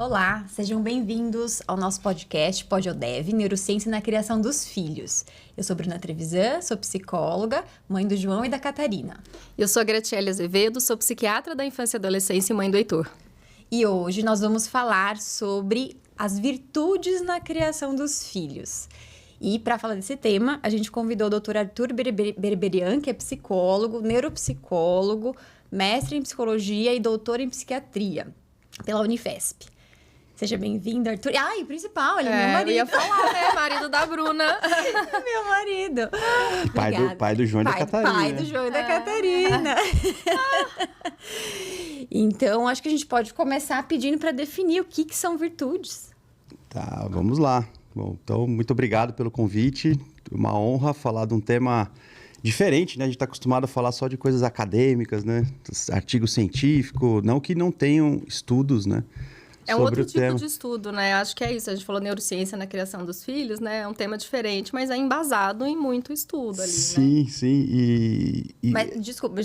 Olá, sejam bem-vindos ao nosso podcast PodOdev, Neurociência na Criação dos Filhos. Eu sou Bruna Trevisan, sou psicóloga, mãe do João e da Catarina. Eu sou a Graciele Azevedo, sou psiquiatra da infância e adolescência e mãe do Heitor. E hoje nós vamos falar sobre as virtudes na criação dos filhos. E para falar desse tema, a gente convidou o Dr. Arthur Berberian, que é psicólogo, neuropsicólogo, mestre em psicologia e doutor em psiquiatria pela Unifesp. Seja bem-vindo, Arthur. Ah, e o principal, ele é meu marido. Eu ia falar, né? Marido da Bruna. Meu marido. Pai do João e da Catarina. Pai do João e da Catarina. Então, acho que a gente pode começar pedindo para definir o que são virtudes. Tá, vamos lá. Bom, então, muito obrigado pelo convite. Uma honra falar de um tema diferente, né? A gente está acostumado a falar só de coisas acadêmicas, né? Artigo científico, não que não tenham estudos, né? É um outro tipo de estudo, né? Acho que é isso. A gente falou neurociência na criação dos filhos, né? É um tema diferente, mas é embasado em muito estudo ali, sim, né? Sim. Mas, desculpa,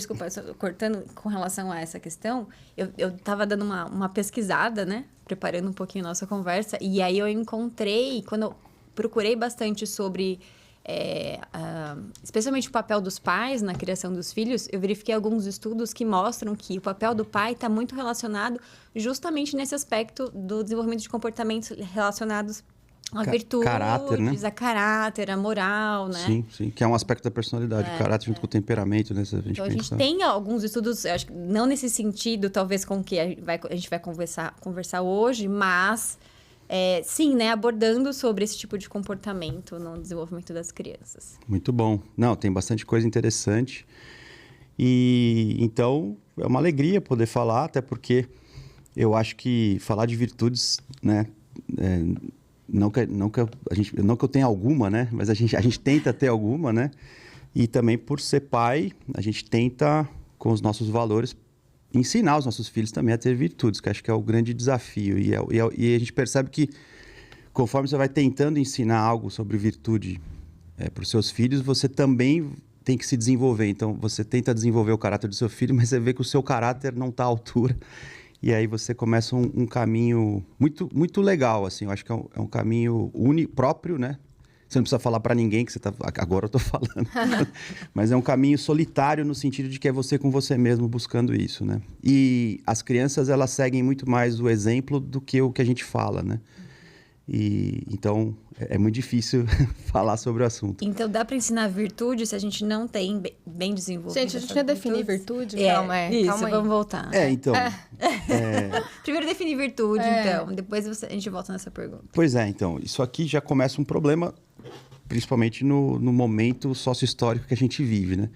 cortando com relação a essa questão, eu estava dando uma pesquisada, né? Preparando um pouquinho a nossa conversa, e aí eu encontrei, quando eu procurei bastante sobre... especialmente o papel dos pais na criação dos filhos, eu verifiquei alguns estudos que mostram que o papel do pai está muito relacionado justamente nesse aspecto do desenvolvimento de comportamentos relacionados a virtudes, caráter, né? A caráter, a moral, né? Sim, que é um aspecto da personalidade, o caráter junto com o temperamento, né? Então, a gente tem alguns estudos, eu acho que não nesse sentido, talvez com o que a gente vai conversar hoje, mas... sim, né? Abordando sobre esse tipo de comportamento no desenvolvimento das crianças. Muito bom. Não, tem bastante coisa interessante. E, então, é uma alegria poder falar, até porque eu acho que falar de virtudes, né? Não que eu tenha alguma, né? Mas a gente tenta ter alguma, né? E também por ser pai, a gente tenta, com os nossos valores, ensinar os nossos filhos também a ter virtudes, que acho que é o grande desafio. E a gente percebe que, conforme você vai tentando ensinar algo sobre virtude para os seus filhos, você também tem que se desenvolver. Então, você tenta desenvolver o caráter do seu filho, mas você vê que o seu caráter não está à altura. E aí você começa um caminho muito, muito legal, assim. Eu acho que é um caminho próprio, né? Você não precisa falar para ninguém que você tá... Agora eu tô falando. Mas é um caminho solitário no sentido de que é você com você mesmo buscando isso, né? E as crianças, elas seguem muito mais o exemplo do que o que a gente fala, né? E então é muito difícil falar sobre o assunto. Então dá para ensinar virtude se a gente não tem bem desenvolvido. Gente, a gente ia definir virtude? Calma aí. Vamos voltar. Então... Primeiro definir virtude, então. Depois a gente volta nessa pergunta. Pois é, então. Isso aqui já começa um problema, principalmente no momento sócio-histórico que a gente vive, né?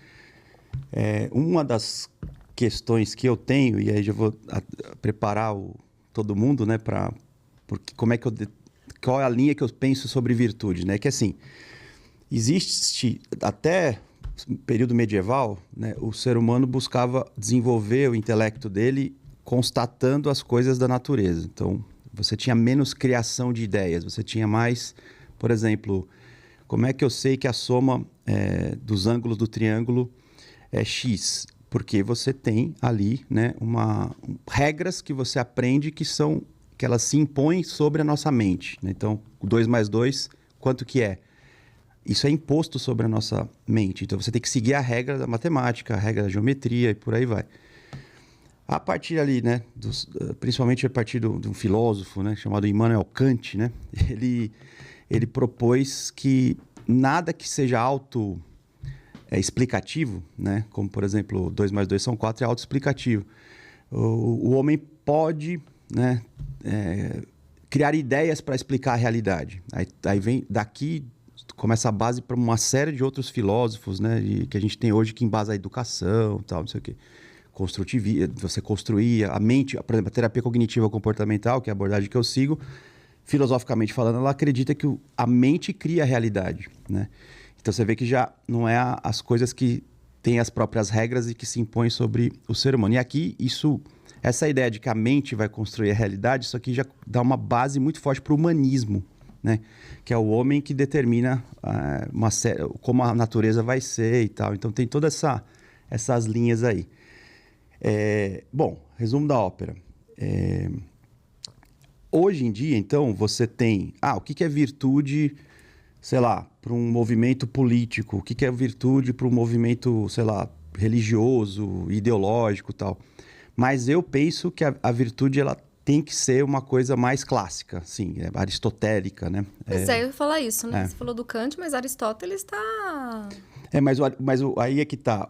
Uma das questões que eu tenho, e aí já vou preparar todo mundo, né, porque qual é a linha que eu penso sobre virtude, né? Que assim, existe até período medieval, né, o ser humano buscava desenvolver o intelecto dele constatando as coisas da natureza. Então, você tinha menos criação de ideias, você tinha mais, por exemplo, como é que eu sei que a soma dos ângulos do triângulo é x? Porque você tem ali, né, regras que você aprende que elas se impõem sobre a nossa mente, né? Então, 2 mais 2, quanto que é? Isso é imposto sobre a nossa mente. Então, você tem que seguir a regra da matemática, a regra da geometria e por aí vai. A partir ali, né, principalmente a partir de um filósofo, né, chamado Immanuel Kant, né, ele propôs que nada que seja explicativo, né, como, por exemplo, 2 mais 2 são 4, é autoexplicativo. O homem pode, né, criar ideias para explicar a realidade. Aí vem daqui, começa a base para uma série de outros filósofos, né, que a gente tem hoje que embasa a educação, tal, não sei o quê. Você construir a mente, por exemplo, a terapia cognitiva comportamental, que é a abordagem que eu sigo, filosoficamente falando, ela acredita que a mente cria a realidade, né? Então você vê que já não é as coisas que têm as próprias regras e que se impõem sobre o ser humano. E aqui, essa ideia de que a mente vai construir a realidade, isso aqui já dá uma base muito forte para o humanismo, né? Que é o homem que determina como a natureza vai ser e tal. Então tem todas essas linhas aí. Bom, resumo da ópera. hoje em dia, então, você tem... o que é virtude, sei lá, para um movimento político? O que é virtude para um movimento, sei lá, religioso, ideológico e tal? Mas eu penso que a virtude, ela tem que ser uma coisa mais clássica, assim, aristotélica, né? Pois eu ia falar isso, né? Você falou do Kant, mas Aristóteles está... Aí é que tá.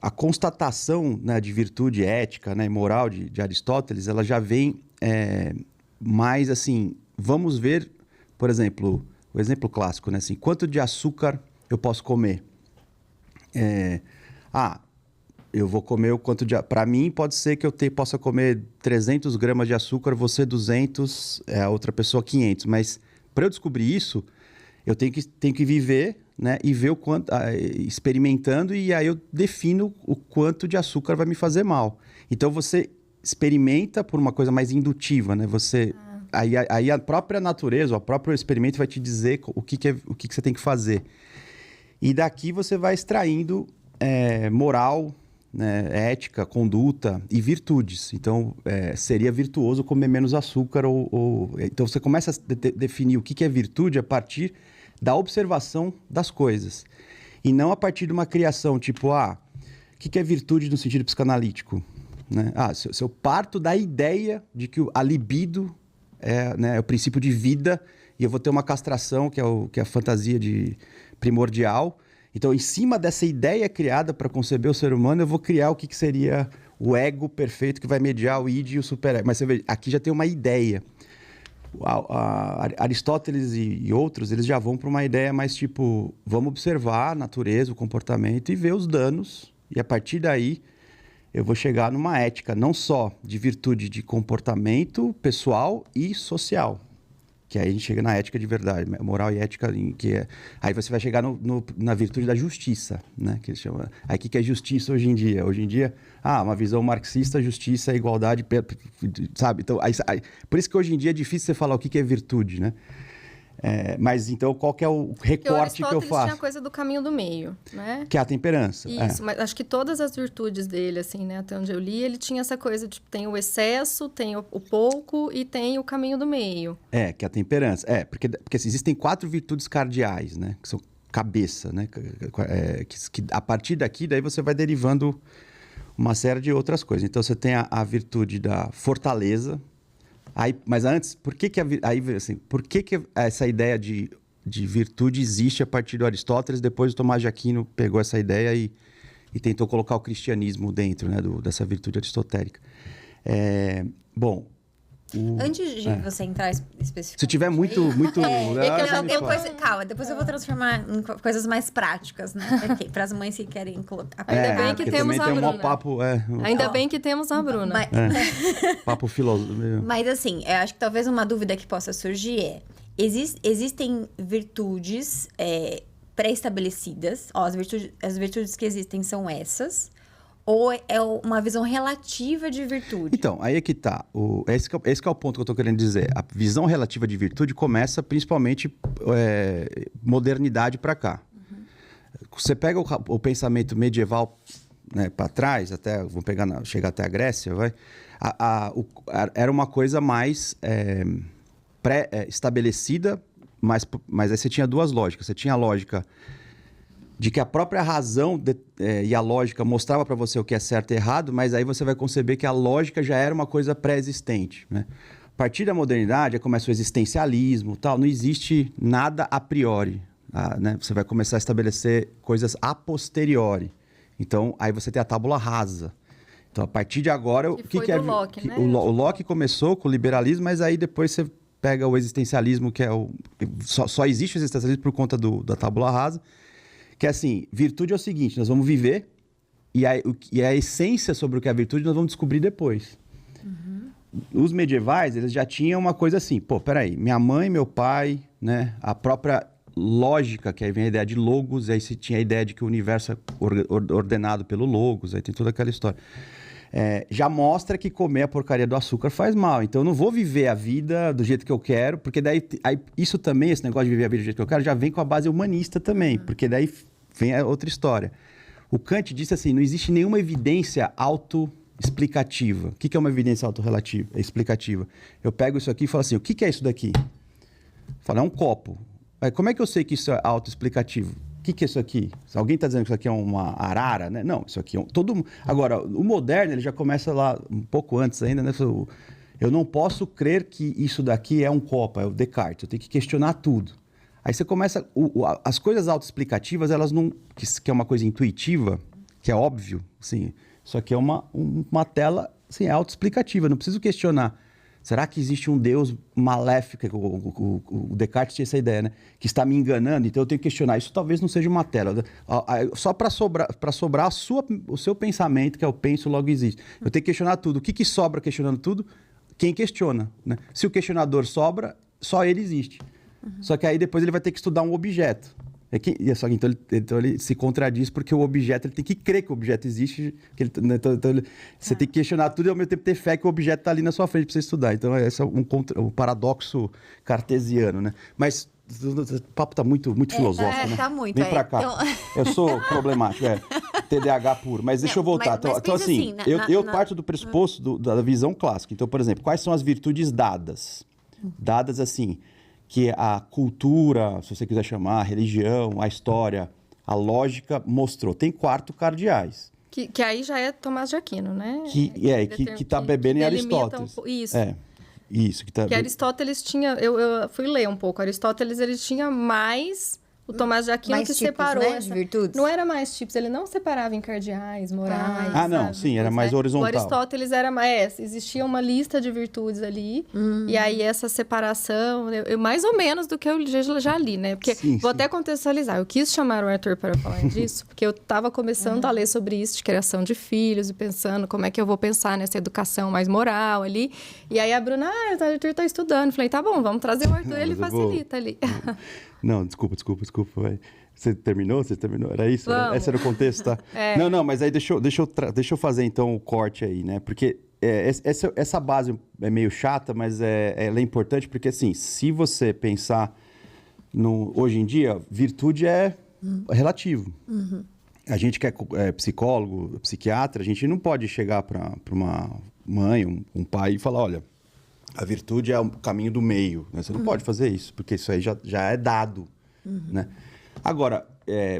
A constatação, né, de virtude ética, né, e moral de Aristóteles, ela já vem mais assim... Vamos ver, por exemplo, o exemplo clássico, né? Assim, quanto de açúcar eu posso comer? Eu vou comer o quanto de... Para mim, pode ser que eu possa comer 300 gramas de açúcar, você 200, a outra pessoa 500. Mas para eu descobrir isso, eu tenho que viver, né? E ver o quanto... experimentando, e aí eu defino o quanto de açúcar vai me fazer mal. Então, você experimenta por uma coisa mais indutiva, né? Aí a própria natureza, o próprio experimento vai te dizer o que você tem que fazer. E daqui você vai extraindo moral, né, ética, conduta e virtudes. Então, seria virtuoso comer menos açúcar. Então, você começa a definir o que é virtude a partir da observação das coisas. E não a partir de uma criação, tipo, o que é virtude no sentido psicanalítico? Né? Se eu parto da ideia de que a libido é o princípio de vida e eu vou ter uma castração, que é a fantasia primordial. Então, em cima dessa ideia criada para conceber o ser humano, eu vou criar o que seria o ego perfeito que vai mediar o id e o superego. Mas você vê, aqui já tem uma ideia. Aristóteles e outros, eles já vão para uma ideia mais tipo, vamos observar a natureza, o comportamento e ver os danos. E a partir daí, eu vou chegar numa ética não só de virtude de comportamento pessoal e social. Que aí a gente chega na ética de verdade, moral e ética, aí você vai chegar na virtude da justiça, né? Que eles chamam. Aí o que é justiça hoje em dia? Hoje em dia, uma visão marxista, justiça, igualdade, sabe? Então, por isso que hoje em dia é difícil você falar o que é virtude, né? Mas então, qual que é o recorte que eu faço? Tinha a coisa do caminho do meio, né? Que é a temperança. Isso, mas acho que todas as virtudes dele, assim, né? Até onde eu li, ele tinha essa coisa de tem o excesso, tem o pouco e tem o caminho do meio. Que é a temperança. Porque assim, existem 4 virtudes cardeais, né? Que são cabeça, né? Que a partir daqui, daí você vai derivando uma série de outras coisas. Então, você tem a virtude da fortaleza. Mas antes, por que essa ideia de virtude existe a partir do Aristóteles? Depois o Tomás de Aquino pegou essa ideia e tentou colocar o cristianismo dentro, né, dessa virtude aristotélica. Antes de você entrar especificamente... Se tiver muito... depois eu vou transformar em coisas mais práticas, né? Para as mães que querem colocar. Ainda bem que temos a Bruna. Ainda bem que temos a Bruna. Papo filosófico. Mas assim, eu acho que talvez uma dúvida que possa surgir existem virtudes pré-estabelecidas. As virtudes que existem são essas. Ou é uma visão relativa de virtude? Então, aí é que tá. Esse que é o ponto que eu estou querendo dizer. A visão relativa de virtude começa principalmente modernidade para cá. Uhum. Você pega o pensamento medieval, né, para trás, vamos chegar até a Grécia, era uma coisa mais pré-estabelecida, mas aí você tinha 2 lógicas. Você tinha a lógica de que a própria razão e a lógica mostrava para você o que é certo e errado, mas aí você vai conceber que a lógica já era uma coisa pré-existente, né? A partir da modernidade, começa o existencialismo, tal, não existe nada a priori, né? Você vai começar a estabelecer coisas a posteriori. Então, aí você tem a tábula rasa. Então, a partir de agora... O Locke, né? O Locke começou com o liberalismo, mas aí depois você pega o existencialismo, que é só existe o existencialismo por conta da tábula rasa. Que assim, virtude é o seguinte, nós vamos viver e a essência sobre o que é a virtude nós vamos descobrir depois. Uhum. Os medievais, eles já tinham uma coisa assim, peraí, minha mãe, meu pai, né, a própria lógica, que aí vem a ideia de logos, aí se tinha a ideia de que o universo é ordenado pelo logos, aí tem toda aquela história. Já mostra que comer a porcaria do açúcar faz mal. Então, eu não vou viver a vida do jeito que eu quero, porque daí isso também, esse negócio de viver a vida do jeito que eu quero, já vem com a base humanista também, porque daí vem a outra história. O Kant disse assim, não existe nenhuma evidência explicativa. O que é uma evidência autorrelativa? É explicativa. Eu pego isso aqui e falo assim, o que é isso daqui? Falo, é um copo. Aí, como é que eu sei que isso é autoexplicativo? O que é isso aqui? Se alguém está dizendo que isso aqui é uma arara, né? Não, isso aqui é Agora, o moderno, ele já começa lá um pouco antes ainda, né? Eu não posso crer que isso daqui é um copo, é o Descartes. Eu tenho que questionar tudo. Aí você começa... as coisas autoexplicativas, elas não... Que é uma coisa intuitiva, que é óbvio, assim... Isso aqui é uma tela, assim, é autoexplicativa, não preciso questionar. Será que existe um Deus maléfico? O Descartes tinha essa ideia, né? Que está me enganando, então eu tenho que questionar. Isso talvez não seja uma tela. Só para sobrar o seu pensamento, que é o penso, logo existe. Eu tenho que questionar tudo. O que sobra questionando tudo? Quem questiona, né? Se o questionador sobra, só ele existe. Só que aí depois ele vai ter que estudar um objeto. Então ele se contradiz porque o objeto, ele tem que crer que o objeto existe. Você tem que questionar tudo e ao mesmo tempo ter fé que o objeto está ali na sua frente para você estudar. Então esse é um paradoxo cartesiano, né? Mas o papo está muito filosófico, né? Tá muito. Vem para cá. Então... Eu sou problemático, TDAH puro. Mas deixa eu voltar. Mas então assim, eu parto do pressuposto da visão clássica. Então, por exemplo, quais são as virtudes dadas? Dadas assim... que a cultura, se você quiser chamar, a religião, a história, a lógica mostrou. Tem 4 cardeais. Que aí já é Tomás de Aquino, né? Que está bebendo em Aristóteles. Isso. Isso. Que Aristóteles tinha... Eu fui ler um pouco. Aristóteles, ele tinha mais... O Tomás de Aquino mais que tipos, separou... Né? De virtudes? Não era mais tipos, ele não separava em cardeais, morais... não, sim, era mais horizontal. O Aristóteles era mais... existia uma lista de virtudes ali, e aí essa separação... mais ou menos do que eu já li, né? Porque, vou até contextualizar, eu quis chamar o Arthur para falar disso, porque eu estava começando a ler sobre isso, de criação de filhos, e pensando como é que eu vou pensar nessa educação mais moral ali. E aí a Bruna, o Arthur está estudando. Falei, tá bom, vamos trazer o Arthur, ele facilita ali. Não, desculpa. Vai. Você terminou? Era isso? Esse era o contexto, tá? Não, mas aí deixa eu fazer então o corte aí, né? Porque essa base é meio chata, mas ela é importante porque, assim, se você pensar hoje em dia, virtude é relativo. A gente que é psicólogo, psiquiatra, a gente não pode chegar para uma mãe, um pai e falar, olha, a virtude é o caminho do meio, né? Você não pode fazer isso, porque isso aí já é dado, né? Agora,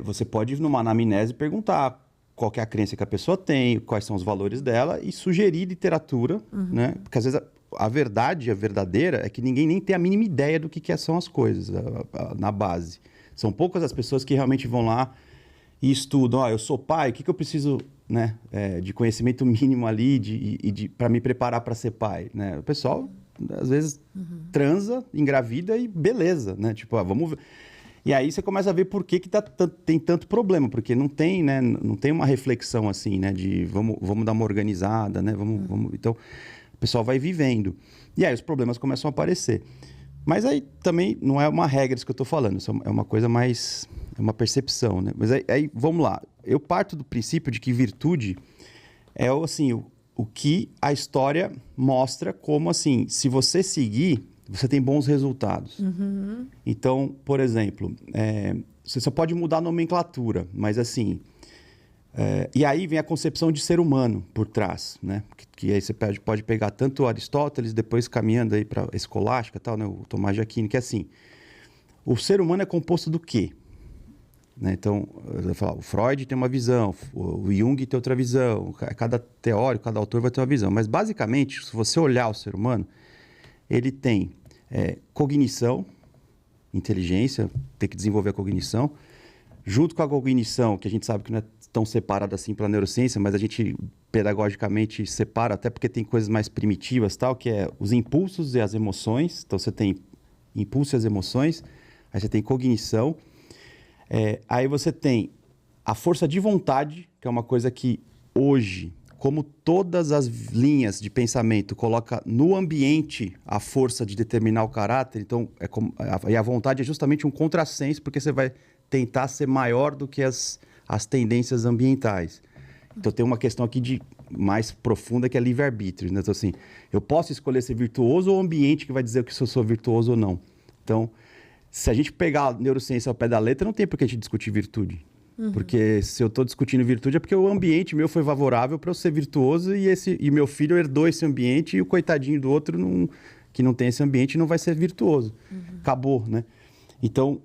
você pode ir numa anamnese e perguntar qual que é a crença que a pessoa tem, quais são os valores dela e sugerir literatura, né? Porque às vezes a verdade, a verdadeira, é que ninguém nem tem a mínima ideia do que são as coisas na base. São poucas as pessoas que realmente vão lá e estudam. Eu sou pai, o que eu preciso... né? De conhecimento mínimo ali para me preparar para ser pai, né? O pessoal às vezes transa, engravida e beleza, né? Tipo, vamos ver. E aí você começa a ver por que tem tanto problema, porque não tem, né? Não tem uma reflexão assim, né? De vamos dar uma organizada, né? Então, o pessoal vai vivendo. E aí os problemas começam a aparecer. Mas aí também não é uma regra isso que eu estou falando, isso é uma coisa mais... é uma percepção, né? Mas aí vamos lá. Eu parto do princípio de que virtude é assim, o que a história mostra como, assim, se você seguir, você tem bons resultados. Então, por exemplo, você só pode mudar a nomenclatura, mas assim... e aí vem a concepção de ser humano por trás, né? Que aí você pode pegar tanto Aristóteles, depois caminhando aí para a escolástica, tal, né? O Tomás de Aquino, que é assim, o ser humano é composto do quê? Né? Então, eu vou falar, o Freud tem uma visão, o Jung tem outra visão, cada teórico, cada autor vai ter uma visão. Mas, basicamente, se você olhar o ser humano, ele tem cognição, inteligência, tem que desenvolver a cognição. Junto com a cognição, que a gente sabe que não é tão separada assim pela neurociência, mas a gente pedagogicamente separa, até porque tem coisas mais primitivas, tal, que é os impulsos e as emoções. Então, você tem impulsos e as emoções, aí você tem cognição. Aí você tem a força de vontade, que é uma coisa que hoje, como todas as linhas de pensamento, coloca no ambiente a força de determinar o caráter. Então, e a vontade é justamente um contrassenso, porque você vai tentar ser maior do que as tendências ambientais. Então, tem uma questão aqui mais profunda, que é livre-arbítrio, né? Então, assim, eu posso escolher ser virtuoso ou o ambiente que vai dizer se eu sou virtuoso ou não. Então... se a gente pegar a neurociência ao pé da letra, não tem por que a gente discutir virtude. Porque se eu estou discutindo virtude é porque o ambiente meu foi favorável para eu ser virtuoso e meu filho herdou esse ambiente e o coitadinho do outro que não tem esse ambiente não vai ser virtuoso. Acabou, né? Então,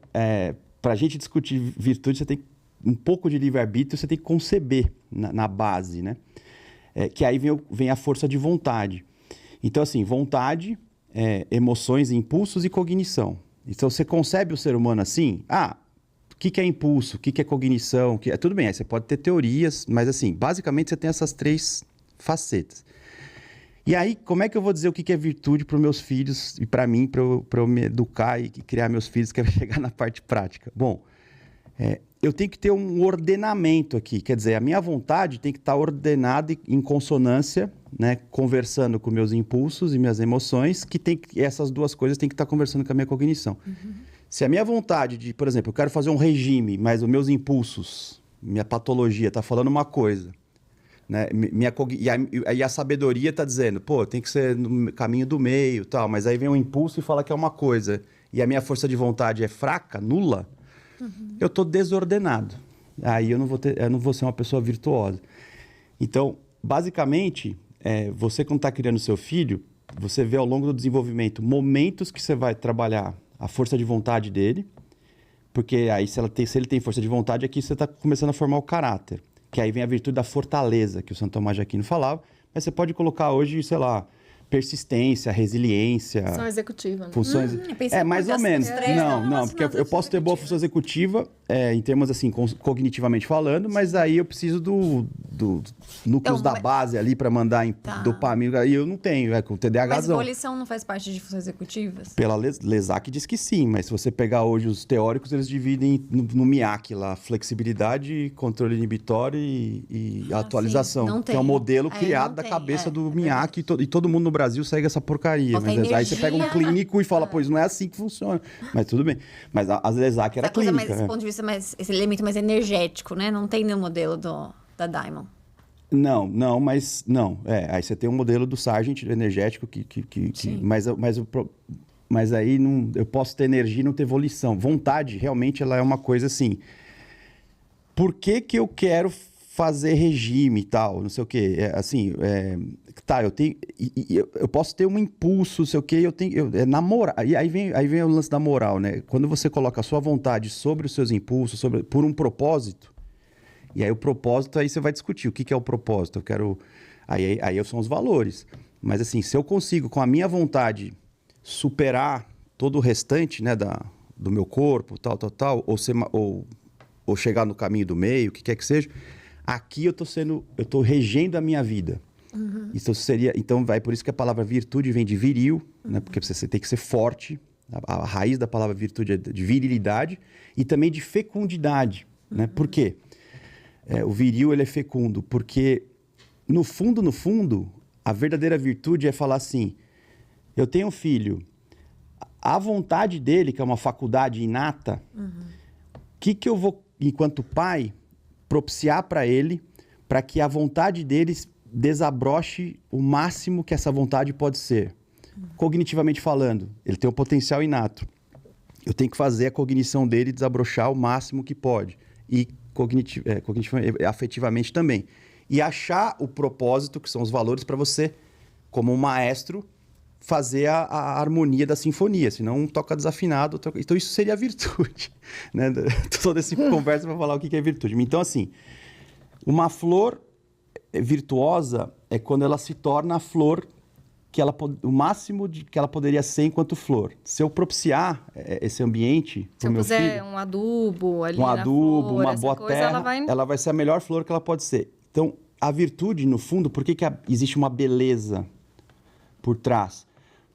para a gente discutir virtude, você tem um pouco de livre-arbítrio, você tem que conceber na base, né? Que aí vem a força de vontade. Então, assim, vontade, emoções, impulsos e cognição. Então, você concebe o ser humano assim? O que é impulso? O que é cognição? Tudo bem, aí você pode ter teorias, mas assim, basicamente você tem essas 3 facetas. E aí, como é que eu vou dizer o que é virtude para os meus filhos e para mim, para eu me educar e criar meus filhos, que é chegar na parte prática? Bom, eu tenho que ter um ordenamento aqui, quer dizer, a minha vontade tem que estar ordenada em consonância, né, conversando com meus impulsos e minhas emoções, essas 2 coisas têm que estar conversando com a minha cognição. Se a minha vontade de, por exemplo, eu quero fazer um regime, mas os meus impulsos, minha patologia está falando uma coisa, né? E a sabedoria está dizendo, tem que ser no caminho do meio, tal, mas aí vem um impulso e fala que é uma coisa, e a minha força de vontade é fraca, nula, eu estou desordenado. Aí eu não vou ser uma pessoa virtuosa. Então, basicamente, você quando está criando seu filho, você vê ao longo do desenvolvimento momentos que você vai trabalhar a força de vontade dele, porque aí se ele tem força de vontade, aqui você está começando a formar o caráter, que aí vem a virtude da fortaleza, que o Santo Tomás de Aquino falava, mas você pode colocar hoje, sei lá, persistência, resiliência... Função executiva, né? Funções... mais ou menos. Não, porque eu posso ter boa função executiva, em termos assim, cognitivamente falando, mas aí eu preciso do núcleos da base ali para mandar dopamina, e eu não tenho, com o TDAHzão. Mas volição não faz parte de funções executivas? Pela Lesac diz que sim, mas se você pegar hoje os teóricos, eles dividem no MIAC lá, flexibilidade, controle inibitório e atualização, que é um modelo criado da cabeça do MIAC, e todo mundo no Brasil segue essa porcaria. Mas aí você pega um clínico e fala, pois não é assim que funciona. Mas tudo bem. Mas a Lesac era clínica. Mas esse ponto de vista, esse elemento mais energético, né? Não tem no modelo da Diamond. Não, mas não. Aí você tem um modelo do Sargent energético mas aí não, eu posso ter energia e não ter volição. Vontade, realmente, ela é uma coisa assim. Por que eu quero fazer regime e tal, não sei o quê. Eu posso ter um impulso, não sei o quê, namorar. E aí vem o lance da moral, né? Quando você coloca a sua vontade sobre os seus impulsos, por um propósito, e aí o propósito, aí você vai discutir o que é o propósito. Eu quero... Aí são os valores. Mas assim, se eu consigo, com a minha vontade, superar todo o restante, né, do meu corpo, tal, ou chegar no caminho do meio, o que quer que seja, aqui eu estou regendo a minha vida. Isso seria, então por isso que a palavra virtude vem de viril, né? Porque você tem que ser forte. A raiz da palavra virtude é de virilidade e também de fecundidade, né? Por quê? O viril, ele é fecundo, porque no fundo, a verdadeira virtude é falar assim, eu tenho um filho, a vontade dele, que é uma faculdade inata, que eu vou, enquanto pai, propiciar para ele, para que a vontade deles desabroche o máximo que essa vontade pode ser. Cognitivamente falando, ele tem um potencial inato. Eu tenho que fazer a cognição dele desabrochar o máximo que pode. E afetivamente também. E achar o propósito, que são os valores, para você, como um maestro, fazer a harmonia da sinfonia. Senão um toca desafinado. Então isso seria a virtude. Né? Toda essa conversa para falar o que é virtude. Então, assim, uma flor virtuosa é quando ela se torna a flor o máximo que ela poderia ser enquanto flor. Se eu propiciar esse ambiente se eu puser um adubo ali na flor, uma boa terra, ela vai ser a melhor flor que ela pode ser. Então, a virtude, no fundo, por que existe uma beleza por trás?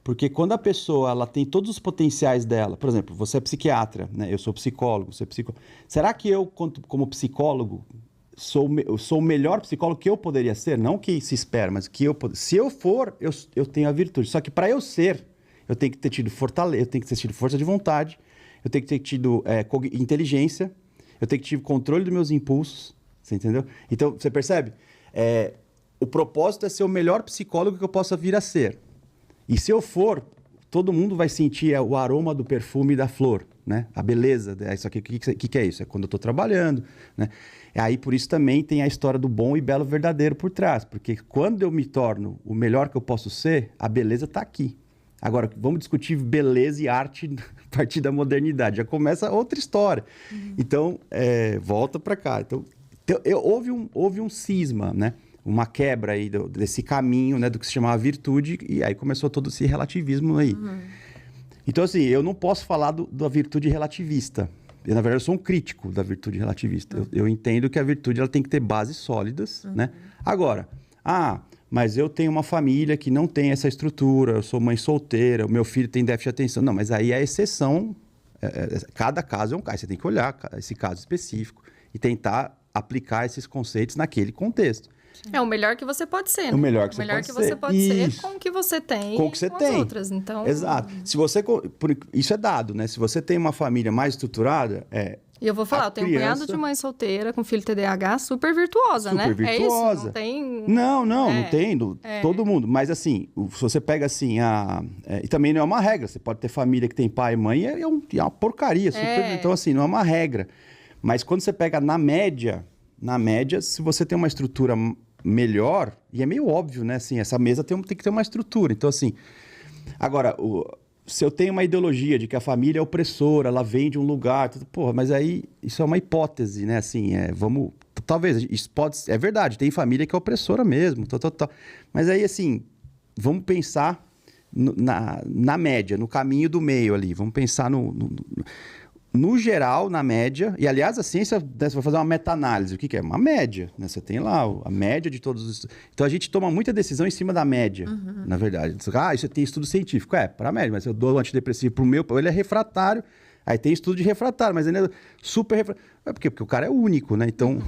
Porque quando a pessoa ela tem todos os potenciais dela, por exemplo, você é psiquiatra, né? Eu sou psicólogo, você é psicólogo. Será que eu, como psicólogo, sou o melhor psicólogo que eu poderia ser? Não que se espera, mas que se eu for, eu tenho a virtude. Só que para eu ser, eu tenho que ter tido fortaleza, eu tenho que ter tido força de vontade, eu tenho que ter tido inteligência, eu tenho que ter tido controle dos meus impulsos, você entendeu? Então, você percebe? O propósito é ser o melhor psicólogo que eu possa vir a ser. E se eu for, todo mundo vai sentir o aroma do perfume da flor. né? A beleza, isso aqui, o que é isso? É quando eu estou trabalhando, né? Aí, por isso também tem a história do bom e belo verdadeiro por trás, porque quando eu me torno o melhor que eu posso ser, a beleza está aqui. Agora, vamos discutir beleza e arte a partir da modernidade. Já começa outra história. Então, volta para cá. Então, houve um cisma, né? Uma quebra aí desse caminho, né? Do que se chamava virtude, e aí começou todo esse relativismo aí. Então, assim, eu não posso falar da virtude relativista. Na verdade, eu sou um crítico da virtude relativista. Eu entendo que a virtude ela tem que ter bases sólidas, né? Agora, mas eu tenho uma família que não tem essa estrutura, eu sou mãe solteira, o meu filho tem déficit de atenção. Não, mas aí é exceção. Cada caso é um caso. Você tem que olhar esse caso específico e tentar aplicar esses conceitos naquele contexto. É o melhor que você pode ser, né? O melhor que você pode ser. Ser com o que você tem com o que você tem. As outras, então... Exato. Se você, isso é dado, né? Se você tem uma família mais estruturada, E eu vou falar, eu tenho um cunhado de mãe solteira com filho TDAH super virtuosa, né? Super virtuosa. É isso? Não tem... Não tem. Todo mundo. Mas assim, se você pega assim, e também não é uma regra. Você pode ter família que tem pai e mãe, é uma porcaria. Então assim, não é uma regra. Mas quando você pega na média, se você tem uma estrutura melhor, e é meio óbvio, né? Assim, essa mesa tem que ter uma estrutura. Então assim, agora... Se eu tenho uma ideologia de que a família é opressora, ela vem de um lugar... Porra, mas aí isso é uma hipótese, né? Assim, talvez, isso é verdade, tem família que é opressora mesmo, Mas aí, assim, vamos pensar na média, no caminho do meio ali. Vamos pensar no geral, na média. E, aliás, a ciência, né, você vai fazer uma meta-análise. O que é? Uma média, né? Você tem lá a média de todos os... Então, a gente toma muita decisão em cima da média, na verdade. Isso tem estudo científico. Para a média, mas eu dou o antidepressivo para o meu, ele é refratário. Aí tem estudo de refratário, mas ele é super refratário. Por quê? Porque o cara é único, né? Então,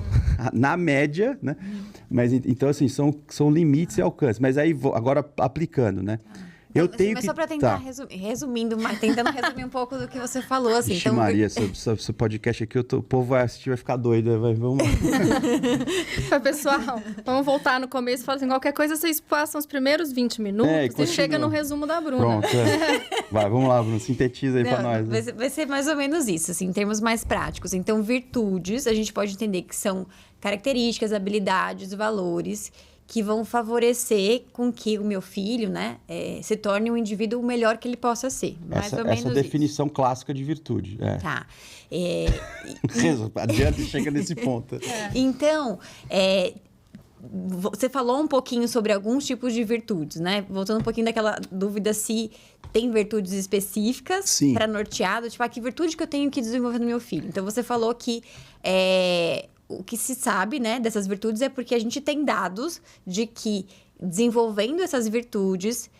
na média, né? Mas, então, assim, são limites e alcances. Mas aí, agora aplicando, né? Mas só para tentar tentando resumir um pouco do que você falou, assim. Ixi, então, Maria, esse podcast aqui, o povo vai assistir, vai ficar doido. Vamos... Pessoal, vamos voltar no começo e falar assim, qualquer coisa vocês passam os primeiros 20 minutos e chega no resumo da Bruna. Pronto, Vai, vamos lá, Bruna, sintetiza aí para nós. Né? Vai ser mais ou menos isso, assim, em termos mais práticos. Então, virtudes, a gente pode entender que são características, habilidades, valores... que vão favorecer com que o meu filho, né, se torne um indivíduo melhor que ele possa ser. Essa é a definição clássica de virtude. Tá. Adianta e chega nesse ponto. Então, você falou um pouquinho sobre alguns tipos de virtudes, né? Voltando um pouquinho daquela dúvida se tem virtudes específicas para norteado. Tipo, que virtude que eu tenho que desenvolver no meu filho? Então, você falou que... o que se sabe, né, dessas virtudes é porque a gente tem dados de que desenvolvendo essas virtudes,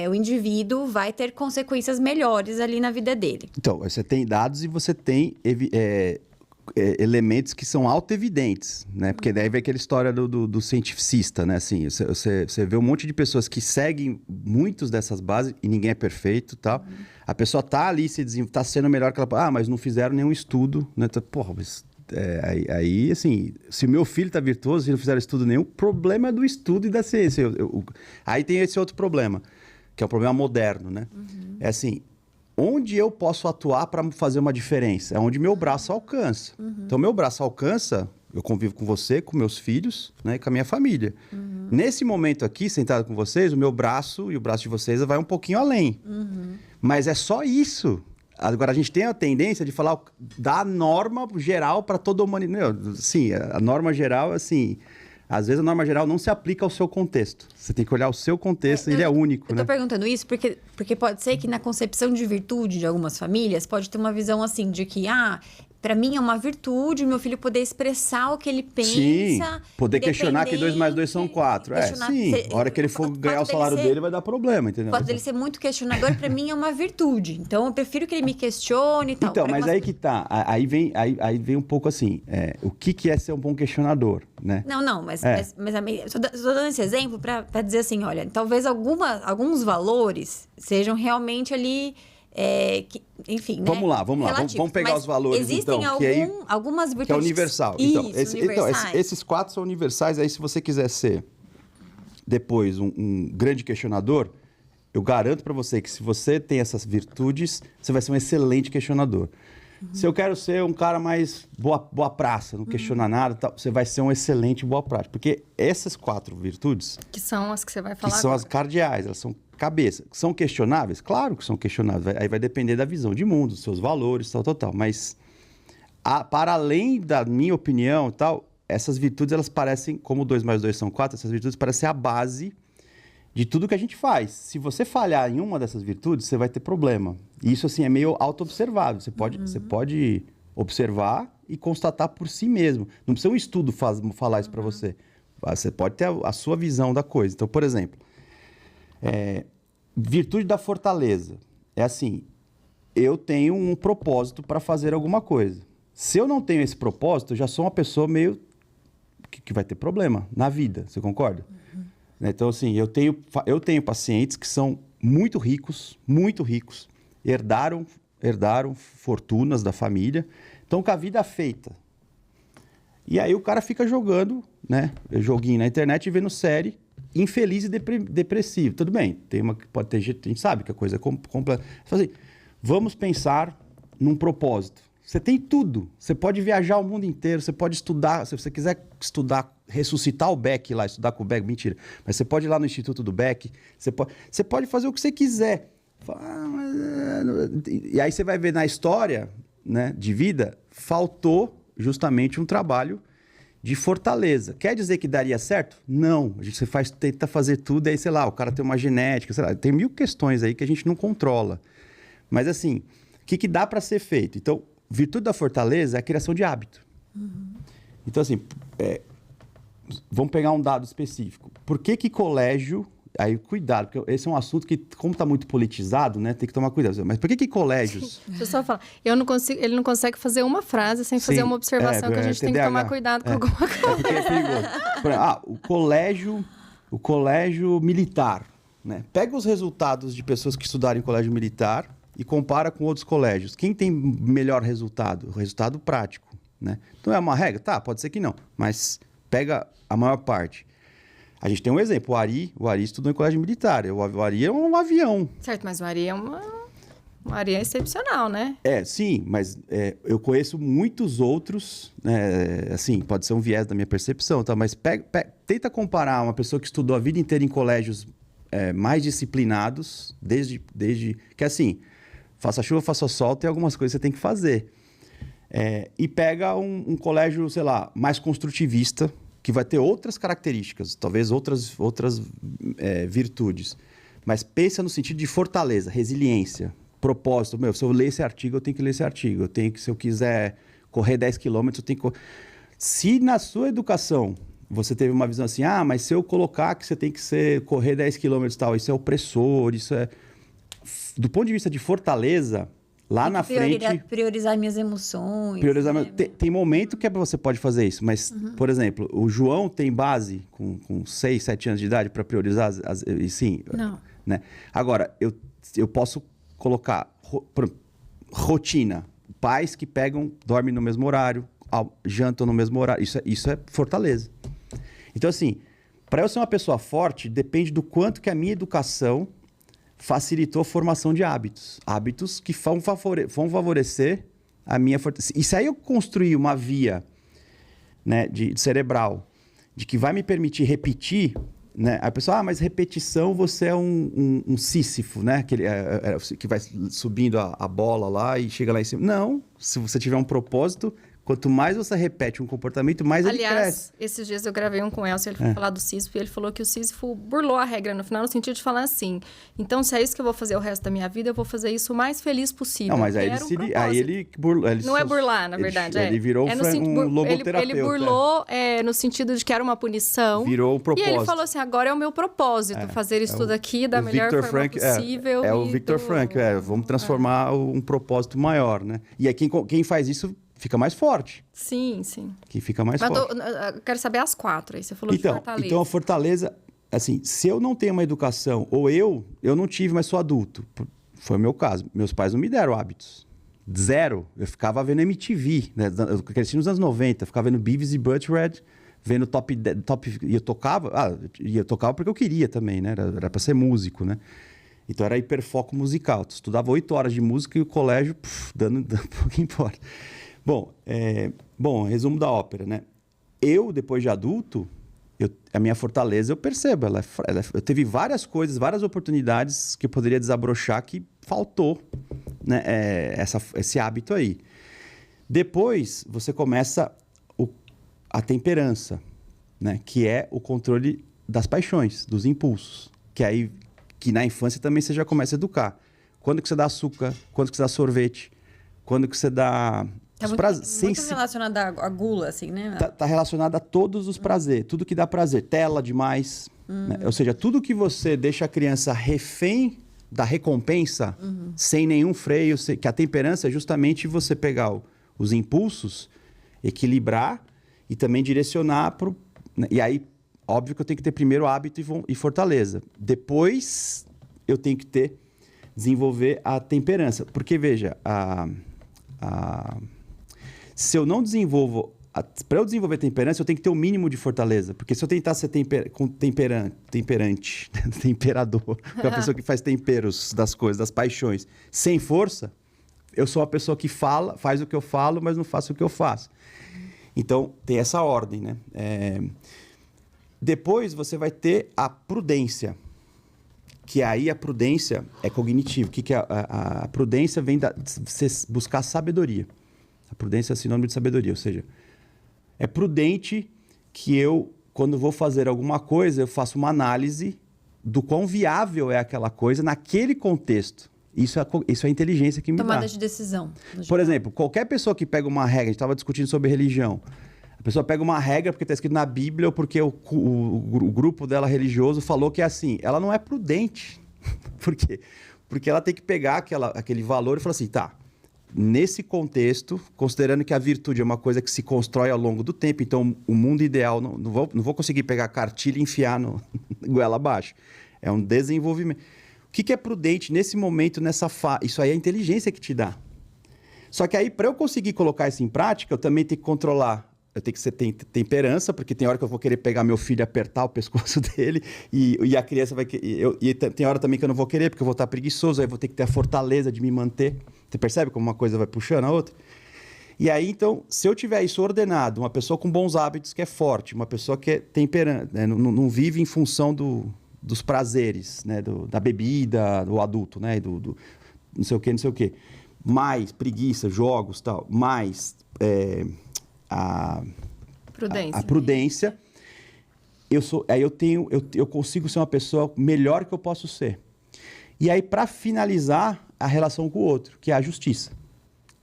o indivíduo vai ter consequências melhores ali na vida dele. Então, você tem dados e você tem elementos que são autoevidentes, né? Porque daí vem aquela história do cientificista, né? Assim, você vê um monte de pessoas que seguem muitas dessas bases e ninguém é perfeito e tal. A pessoa tá ali, tá sendo melhor que ela... mas não fizeram nenhum estudo, né? Porra, mas... Aí, assim, se o meu filho tá virtuoso, se não fizer estudo nenhum, o problema é do estudo e da ciência. Aí tem esse outro problema, que é o problema moderno, né? É assim, onde eu posso atuar para fazer uma diferença? É onde meu braço alcança. Então, meu braço alcança, eu convivo com você, com meus filhos, né, e com a minha família. Nesse momento aqui, sentado com vocês, o meu braço e o braço de vocês vai um pouquinho além. Mas é só isso. Agora, a gente tem a tendência de falar da norma geral para toda a humanidade. Sim, a norma geral, assim... Às vezes, a norma geral não se aplica ao seu contexto. Você tem que olhar o seu contexto, ele é único, né? Eu tô perguntando isso porque pode ser que na concepção de virtude de algumas famílias, pode ter uma visão assim de que, para mim é uma virtude meu filho poder expressar o que ele pensa. Sim, poder questionar que 2 mais 2 são 4. Sim. A hora que ele for ganhar o salário dele, vai dar problema, entendeu? O fato dele ser muito questionador, para mim, é uma virtude. Então, eu prefiro que ele me questione e tal. Então, mas aí que tá. Aí vem um pouco assim, o que é ser um bom questionador, né? Não, mas estou dando esse exemplo para dizer assim, olha, talvez alguns valores sejam realmente ali... enfim, né? Vamos lá. Vamos pegar os valores, existem então. Algumas virtudes... Que é universal. Esses 4 são universais. Aí, se você quiser ser, depois, um grande questionador, eu garanto para você que se você tem essas virtudes, você vai ser um excelente questionador. Se eu quero ser um cara mais boa praça, não questionar nada, tal, você vai ser um excelente boa prática. Porque essas 4 virtudes... Que são as que você vai falar que são agora. as cardeais, elas são cabeça. São questionáveis? Claro que são questionáveis. Aí vai depender da visão de mundo, dos seus valores, tal. Mas, para além da minha opinião, tal, essas virtudes, elas parecem, como 2 mais 2 são 4, essas virtudes parecem a base de tudo que a gente faz. Se você falhar em uma dessas virtudes, você vai ter problema. E isso, assim, é meio auto-observável. Você pode observar e constatar por si mesmo. Não precisa um estudo falar isso para você. Você pode ter a sua visão da coisa. Então, por exemplo, virtude da fortaleza. É assim, eu tenho um propósito para fazer alguma coisa. Se eu não tenho esse propósito, eu já sou uma pessoa meio que vai ter problema na vida. Você concorda? Então, assim, eu tenho pacientes que são muito ricos, herdaram fortunas da família, estão com a vida feita. E aí o cara fica jogando, né, joguinho na internet e vendo série, infeliz e depressivo. Tudo bem, pode ter gente, a gente sabe que a coisa é completa. Assim, vamos pensar num propósito. Você tem tudo. Você pode viajar o mundo inteiro, você pode estudar, se você quiser estudar, ressuscitar o Beck lá, estudar com o Beck, mentira. Mas você pode ir lá no Instituto do Beck, você pode fazer o que você quiser. E aí você vai ver na história, né, de vida, faltou justamente um trabalho de fortaleza. Quer dizer que daria certo? Não. A gente tenta fazer tudo, aí, sei lá, o cara tem uma genética, sei lá, tem 1000 questões aí que a gente não controla. Mas assim, o que dá para ser feito? Então, virtude da fortaleza é a criação de hábito. Então, assim, vamos pegar um dado específico. Por que colégio... Aí, cuidado, porque esse é um assunto que, como está muito politizado, né, tem que tomar cuidado. Mas por que colégios... Deixa eu só falar. Ele não consegue fazer uma frase sem fazer uma observação que a gente tem que tomar cuidado com alguma coisa. Porque é perigoso. O colégio militar, né? Pega os resultados de pessoas que estudaram em colégio militar e compara com outros colégios. Quem tem melhor resultado? O resultado prático, né? Então, é uma regra? Tá, pode ser que não. Mas pega a maior parte. A gente tem um exemplo. O Ari estudou em colégio militar. O Ari é um avião. Certo, mas o Ari é uma Ari é excepcional, né? Sim, mas eu conheço muitos outros, assim, pode ser um viés da minha percepção, tá? Mas tenta comparar uma pessoa que estudou a vida inteira em colégios mais disciplinados, desde que assim, faça chuva, faça sol, tem algumas coisas que você tem que fazer. E pega um colégio, sei lá, mais construtivista, que vai ter outras características, talvez outras virtudes. Mas pensa no sentido de fortaleza, resiliência, propósito. Se eu ler esse artigo, eu tenho que ler esse artigo. Se eu quiser correr 10 quilômetros, eu tenho que correr. Se na sua educação você teve uma visão assim, mas se eu colocar que você tem que correr 10 quilômetros e tal, isso é opressor, isso é... Do ponto de vista de fortaleza... Lá na frente... Priorizar minhas emoções. Né? Tem momento que você pode fazer isso, mas, por exemplo, o João tem base com 6, 7 anos de idade para priorizar sim. Não. Né? Agora, eu posso colocar rotina. Pais que dormem no mesmo horário, jantam no mesmo horário. Isso é fortaleza. Então, assim, para eu ser uma pessoa forte, depende do quanto que a minha educação facilitou a formação de hábitos. Hábitos que vão favorecer a minha fortaleza. E se aí eu construir uma via, né, de cerebral, de que vai me permitir repetir, né? A pessoa, mas repetição, você é um Sísifo, né? Que vai subindo a bola lá e chega lá em cima. Não, se você tiver um propósito... Quanto mais você repete um comportamento, mais ele cresce. Aliás, esses dias eu gravei um com o Elcio, ele foi falar do Sísifo, e ele falou que o Sísifo burlou a regra no final, no sentido de falar assim, então se é isso que eu vou fazer o resto da minha vida, eu vou fazer isso o mais feliz possível. Não, mas aí ele burlou. Não é burlar, na verdade. Ele virou um logoterapeuta. Ele burlou no sentido de que era uma punição. Virou um propósito. E ele falou assim, agora é o meu propósito, fazer isso tudo aqui da melhor forma possível. O Viktor Frankl, vamos transformar um propósito maior, né? E aí quem faz isso... Fica mais forte. Sim, sim. Que fica mais forte. Eu quero saber as 4 aí. Você falou de fortaleza. Então, a fortaleza... Assim, se eu não tenho uma educação, ou eu não tive, mas sou adulto. Foi o meu caso. Meus pais não me deram hábitos. Zero. Eu ficava vendo MTV. Né? Eu cresci nos anos 90. Ficava vendo Beavis e Butthead, vendo top... E eu tocava... eu tocava porque eu queria também, né? Era para ser músico, né? Então era hiperfoco musical. Tu estudava 8 horas de música e o colégio dando um pouco embora. Bom, resumo da ópera, né? Eu, depois de adulto, a minha fortaleza eu percebo. Eu teve várias coisas, várias oportunidades que eu poderia desabrochar que faltou, né? Esse hábito aí. Depois, você começa a temperança, né? Que é o controle das paixões, dos impulsos. Que na infância também você já começa a educar. Quando que você dá açúcar? Quando que você dá sorvete? Quando que você dá... muito relacionado à gula, assim, né? Tá relacionado a todos os prazeres. Tudo que dá prazer. Tela demais. Né? Ou seja, tudo que você deixa a criança refém da recompensa, sem nenhum freio. Que a temperança é justamente você pegar os impulsos, equilibrar e também direcionar para... Né? E aí, óbvio que eu tenho que ter primeiro hábito e fortaleza. Depois, eu tenho que desenvolver a temperança. Porque, veja, se eu não desenvolvo... Para eu desenvolver temperança, eu tenho que ter o mínimo de fortaleza. Porque se eu tentar ser temperante, temperador, que é a pessoa que faz temperos das coisas, das paixões, sem força, eu sou a pessoa que faz o que eu falo, mas não faço o que eu faço. Então, tem essa ordem, né? Depois, você vai ter a prudência. Que aí a prudência é cognitiva. Que a prudência vem de você buscar sabedoria. A prudência é sinônimo de sabedoria. Ou seja, é prudente que eu, quando vou fazer alguma coisa, eu faço uma análise do quão viável é aquela coisa naquele contexto. Isso é a inteligência que me dá. Tomada de decisão. Por exemplo, qualquer pessoa que pega uma regra, a gente estava discutindo sobre religião. A pessoa pega uma regra porque está escrito na Bíblia ou porque o grupo dela religioso falou que é assim. Ela não é prudente. Por quê? Porque ela tem que pegar aquele valor e falar assim, tá, nesse contexto, considerando que a virtude é uma coisa que se constrói ao longo do tempo, então o mundo ideal, não vou conseguir pegar a cartilha e enfiar no goela abaixo. É um desenvolvimento. O que é prudente nesse momento, nessa fase? Isso aí é a inteligência que te dá. Só que aí, para eu conseguir colocar isso em prática, eu também tenho que controlar. Eu tenho que ser temperança, porque tem hora que eu vou querer pegar meu filho e apertar o pescoço dele, e a criança vai... E tem hora também que eu não vou querer, porque eu vou estar preguiçoso, aí eu vou ter que ter a fortaleza de me manter. Você percebe como uma coisa vai puxando a outra? E aí, então, se eu tiver isso ordenado, uma pessoa com bons hábitos que é forte, uma pessoa que é temperante, né? Não vive em função dos prazeres, né? Da bebida, do adulto, né? Do não sei o quê. Mais preguiça, jogos, tal. Mais a prudência. Eu consigo ser uma pessoa melhor que eu posso ser. E aí, para finalizar, a relação com o outro, que é a justiça. O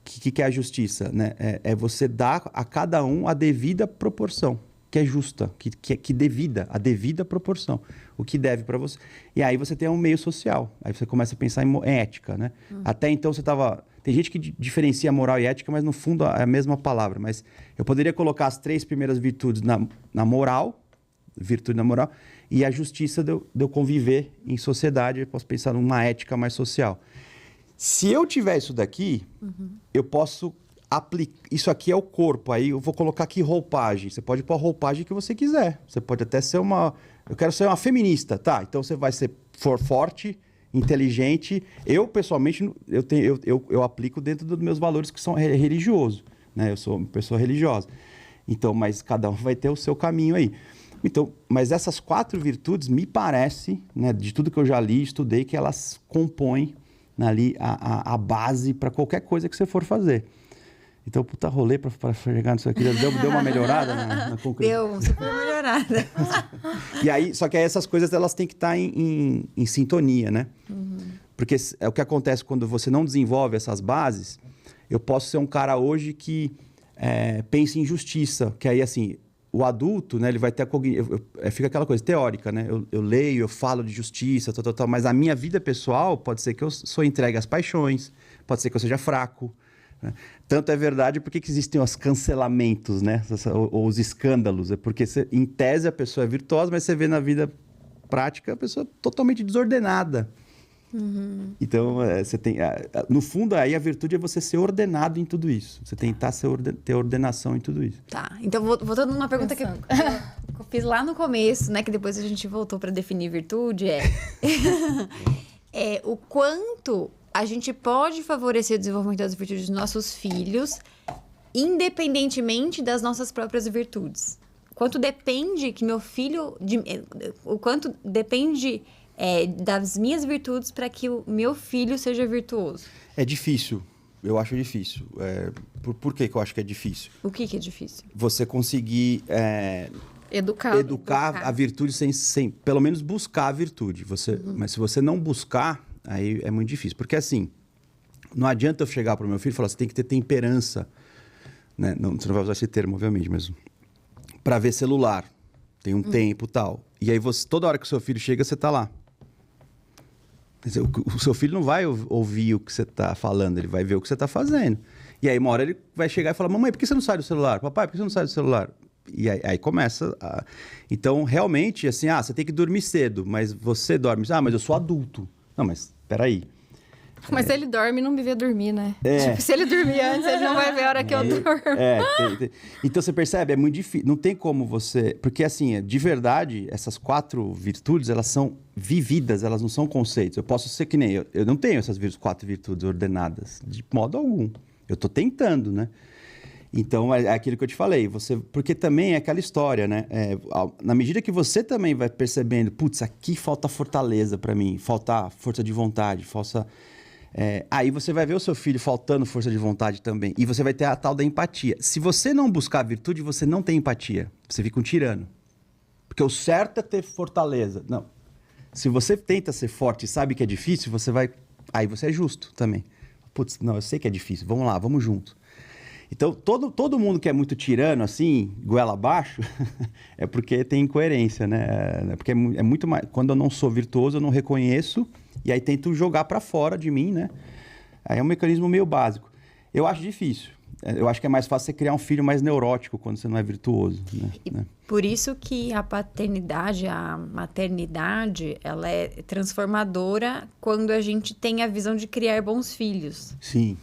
que é a justiça? Né? É você dar a cada um a devida proporção, que é justa, que devida, a devida proporção, o que deve para você. E aí você tem um meio social, aí você começa a pensar em ética, né? Até então você estava... Tem gente que diferencia moral e ética, mas no fundo é a mesma palavra. Mas eu poderia colocar as 3 primeiras virtudes na moral, virtude na moral, e a justiça de eu conviver em sociedade, eu posso pensar numa ética mais social. Se eu tiver isso daqui, eu posso aplicar... Isso aqui é o corpo, aí eu vou colocar aqui roupagem. Você pode pôr a roupagem que você quiser. Você pode até ser uma... Eu quero ser uma feminista, tá? Então você vai ser forte, inteligente. Eu, pessoalmente, eu aplico dentro dos meus valores que são religiosos, né? Eu sou uma pessoa religiosa. Então, mas cada um vai ter o seu caminho aí. Então, mas essas 4 virtudes, me parece, né, de tudo que eu já li, estudei, que elas compõem ali a base para qualquer coisa que você for fazer. Então, puta rolê para chegar nisso aqui. Deu uma melhorada na conclusão? Deu super melhorada. E aí, só que aí essas coisas elas têm que estar em sintonia, né? Porque é o que acontece quando você não desenvolve essas bases. Eu posso ser um cara hoje que pensa em justiça, que aí, assim, o adulto, né, ele vai ter fica aquela coisa teórica, né? Eu leio, eu falo de justiça, mas a minha vida pessoal pode ser que eu sou entregue às paixões, pode ser que eu seja fraco. Né? Tanto é verdade porque que existem os cancelamentos, né? Ou os escândalos. É porque, em tese, a pessoa é virtuosa, mas você vê na vida prática a pessoa totalmente desordenada. Então, você tem... No fundo, aí a virtude é você ser ordenado em tudo isso. Você tentar ter ordenação em tudo isso. Tá, então voltando numa pergunta que eu fiz lá no começo, né? Que depois a gente voltou para definir virtude, o quanto a gente pode favorecer o desenvolvimento das virtudes dos nossos filhos, independentemente das nossas próprias virtudes. Quanto depende que meu filho... o quanto depende das minhas virtudes para que o meu filho seja virtuoso. É difícil. Eu acho difícil. Por que eu acho que é difícil? O que é difícil? Você conseguir educar a virtude sem pelo menos buscar a virtude. Mas se você não buscar, aí é muito difícil. Porque assim, não adianta eu chegar para o meu filho e falar, você tem que ter temperança. Né? Não, você não vai usar esse termo, obviamente, mas para ver celular. Tem um tempo e tal. E aí, toda hora que o seu filho chega, você está lá. O seu filho não vai ouvir o que você está falando, ele vai ver o que você está fazendo. E aí, uma hora ele vai chegar e falar, mamãe, por que você não sai do celular? Papai, por que você não sai do celular? E aí começa a... Então, realmente, assim, você tem que dormir cedo, mas você dorme... mas eu sou adulto. Não, mas peraí. Mas ele dorme e não me vê dormir, né? Tipo, se ele dormir antes, ele não vai ver a hora que eu durmo. Então, você percebe? É muito difícil. Não tem como você... Porque, assim, de verdade, essas 4 virtudes, elas são vividas, elas não são conceitos. Eu posso ser que nem... Eu não tenho essas 4 virtudes ordenadas, de modo algum. Eu estou tentando, né? Então, é aquilo que eu te falei. Porque também é aquela história, né? Na medida que você também vai percebendo, putz, aqui falta fortaleza para mim, falta força de vontade, aí você vai ver o seu filho faltando força de vontade também. E você vai ter a tal da empatia. Se você não buscar a virtude, você não tem empatia. Você fica um tirano. Porque o certo é ter fortaleza. Não. Se você tenta ser forte e sabe que é difícil, aí você é justo também. Putz, não, eu sei que é difícil. Vamos lá, vamos junto. Então, todo mundo que é muito tirano, assim, goela abaixo, é porque tem incoerência, né? Porque é muito mais... Quando eu não sou virtuoso, eu não reconheço e aí tento jogar para fora de mim, né? Aí é um mecanismo meio básico. Eu acho difícil. Eu acho que é mais fácil você criar um filho mais neurótico quando você não é virtuoso, né? Por isso que a paternidade, a maternidade, ela é transformadora quando a gente tem a visão de criar bons filhos. Sim.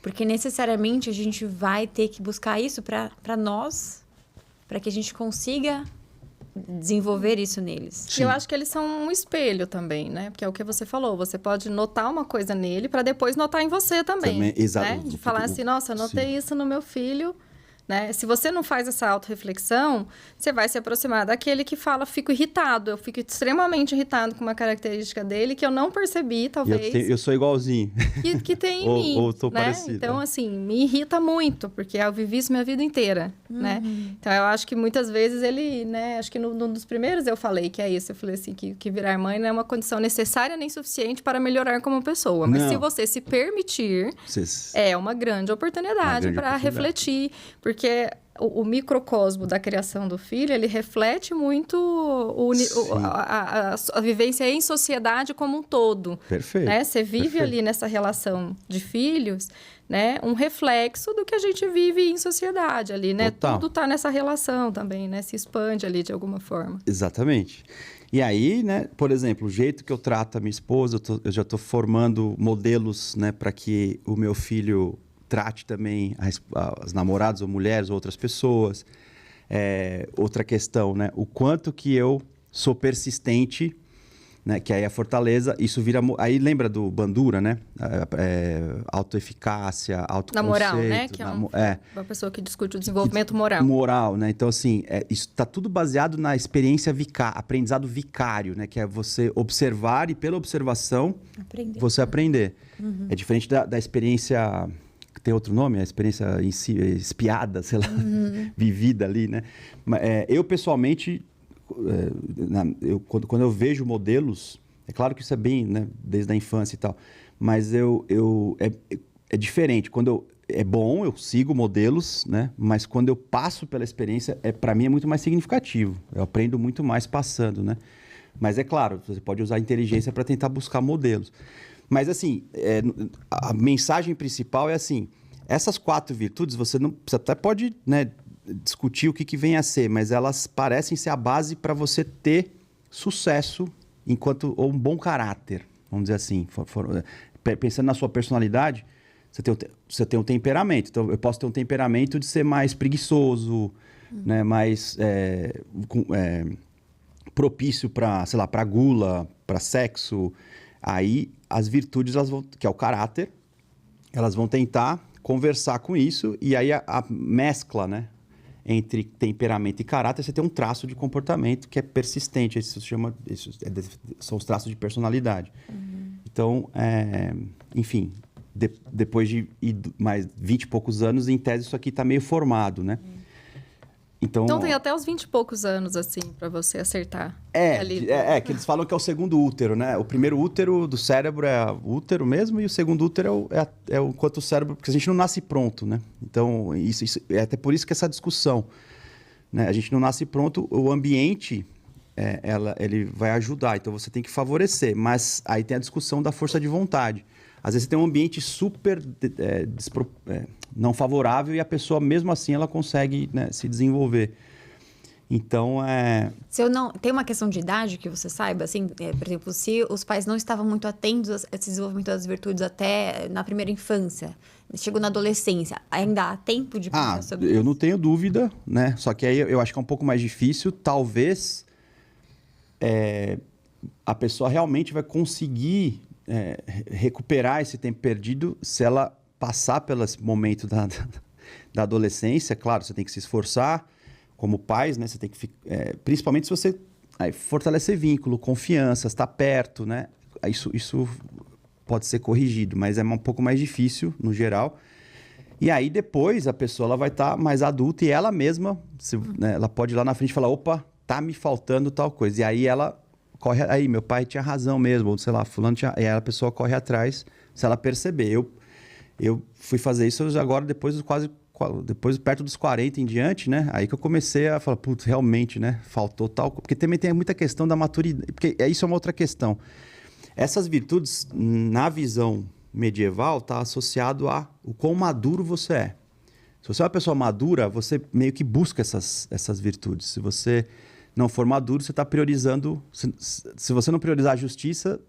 Porque necessariamente a gente vai ter que buscar isso para nós, para que a gente consiga desenvolver isso neles. Sim. Eu acho que eles são um espelho também, né? Porque é o que você falou, você pode notar uma coisa nele para depois notar em você também. Exato. Né? De falar assim, nossa, eu notei isso no meu filho. Né? Se você não faz essa autorreflexão, você vai se aproximar daquele que fala, fico irritado. Eu fico extremamente irritado com uma característica dele que eu não percebi, talvez. Eu sou igualzinho. Que tem em mim, ou tô né? parecido. Então, assim, me irrita muito, porque eu vivi isso minha vida inteira, né? Então, eu acho que muitas vezes ele, né? Acho que num dos primeiros eu falei que é isso. Eu falei assim, que virar mãe não é uma condição necessária nem suficiente para melhorar como pessoa. Mas se você se permitir, é uma grande oportunidade para refletir. Porque o microcosmo da criação do filho, ele reflete muito a vivência em sociedade como um todo. Perfeito. Né? Você vive ali nessa relação de filhos, né? Um reflexo do que a gente vive em sociedade ali, né? Total. Tudo está nessa relação também, né? Se expande ali de alguma forma. Exatamente. E aí, né, por exemplo, o jeito que eu trato a minha esposa, eu já estou formando modelos, né, para que o meu filho trate também as namoradas ou mulheres ou outras pessoas. Outra questão, né? O quanto que eu sou persistente, né? Que aí a fortaleza, isso vira... Aí lembra do Bandura, né? Autoeficácia, autoconceito. Na moral, né? Que é uma pessoa que discute o desenvolvimento moral. Moral, né? Então, assim, isso está tudo baseado na experiência aprendizado vicário, né? Que é você observar e pela observação você aprender. Uhum. É diferente da experiência... Tem outro nome? A experiência em si, espiada, sei lá, vivida ali, né? Eu, pessoalmente, quando eu vejo modelos, é claro que isso é bem, né, desde a infância e tal, mas é diferente. É bom, eu sigo modelos, né? Mas quando eu passo pela experiência, para mim é muito mais significativo. Eu aprendo muito mais passando, né? Mas é claro, você pode usar a inteligência para tentar buscar modelos. Mas, assim, a mensagem principal é assim, essas 4 virtudes, você até pode, né, discutir o que vem a ser, mas elas parecem ser a base para você ter sucesso ou um bom caráter, vamos dizer assim. Pensando na sua personalidade, você tem um temperamento. Então, eu posso ter um temperamento de ser mais preguiçoso, né, mais propício para, sei lá, para gula, para sexo. Aí as virtudes, que é o caráter, elas vão tentar conversar com isso, e aí a mescla, né, entre temperamento e caráter, você tem um traço de comportamento que é persistente. São os traços de personalidade. Então, enfim, depois de mais 20 e poucos anos, em tese, isso aqui está meio formado, né? Então tem até os 20 e poucos anos, assim, para você acertar. Que eles falam que é o segundo útero, né? O primeiro útero do cérebro é o útero mesmo, e o segundo útero é o quanto o cérebro... Porque a gente não nasce pronto, né? Então, isso é até por isso que essa discussão, né? A gente não nasce pronto, o ambiente, ele vai ajudar. Então, você tem que favorecer. Mas aí tem a discussão da força de vontade. Às vezes, você tem um ambiente super não favorável e a pessoa, mesmo assim, ela consegue, né, se desenvolver. Então, Se eu não... Tem uma questão de idade que você saiba, assim, por exemplo, se os pais não estavam muito atentos a esse desenvolvimento das virtudes até na primeira infância, chegou na adolescência, ainda há tempo de pensar sobre isso? Eu não tenho dúvida, né? Só que aí eu acho que é um pouco mais difícil. Talvez a pessoa realmente vai conseguir recuperar esse tempo perdido se ela passar pelo momento da adolescência. Claro, você tem que se esforçar como pais, né? Você tem que principalmente se você fortalecer vínculo, confiança, estar perto, né? Isso pode ser corrigido, mas é um pouco mais difícil no geral. E aí depois a pessoa ela vai estar mais adulta e ela mesma, né, ela pode ir lá na frente e falar, opa, tá me faltando tal coisa. E aí ela corre, aí meu pai tinha razão mesmo, ou sei lá, fulano tinha... E aí a pessoa corre atrás se ela perceber. Eu fui fazer isso agora depois perto dos 40 em diante, né? Aí que eu comecei a falar, putz, realmente, né? Faltou tal... Porque também tem muita questão da maturidade. Porque isso é uma outra questão. Essas virtudes, na visão medieval, tá associado a o quão maduro você é. Se você é uma pessoa madura, você meio que busca essas virtudes. Se você não for maduro, você está priorizando... Se você não priorizar a justiça,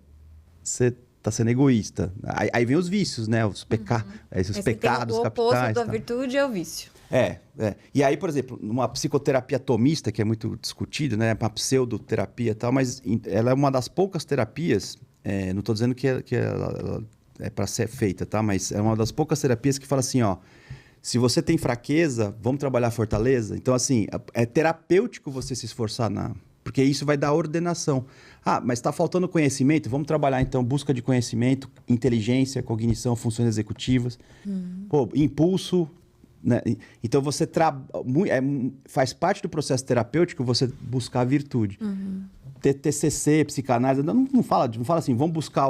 você está sendo egoísta. Aí vem os vícios, né? Os pecados capitais. O oposto da virtude é o vício. E aí, por exemplo, uma psicoterapia tomista, que é muito discutida, né? Uma pseudoterapia e tal, mas ela é uma das poucas terapias, não estou dizendo que ela é para ser feita, tá? Mas é uma das poucas terapias que fala assim, ó, se você tem fraqueza, vamos trabalhar a fortaleza. Então, assim, é terapêutico você se esforçar porque isso vai dar ordenação. Mas está faltando conhecimento? Vamos trabalhar, então, busca de conhecimento, inteligência, cognição, funções executivas. Impulso, né? Então, você faz parte do processo terapêutico você buscar a virtude. TCC, psicanálise, não fala assim, vamos buscar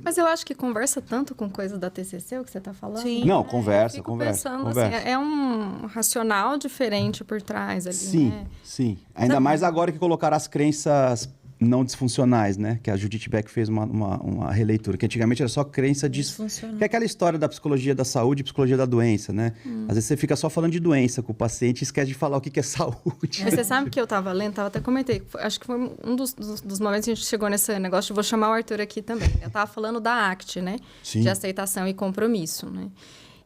Mas eu acho que conversa tanto com coisa da TCC, o que você está falando. Sim. Não, conversa. Pensando, assim, é um racional diferente por trás ali, sim, né? Sim. Ainda mais agora que colocaram as crenças não disfuncionais, né? Que a Judith Beck fez uma releitura, que antigamente era só crença disfuncional. Que é aquela história da psicologia da saúde e psicologia da doença, né? Às vezes você fica só falando de doença com o paciente e esquece de falar o que é saúde. Mas você sabe que eu estava lendo, até comentei, acho que foi um dos momentos que a gente chegou nesse negócio, vou chamar o Arthur aqui também. Eu estava falando da ACT, né? Sim. De aceitação e compromisso, né?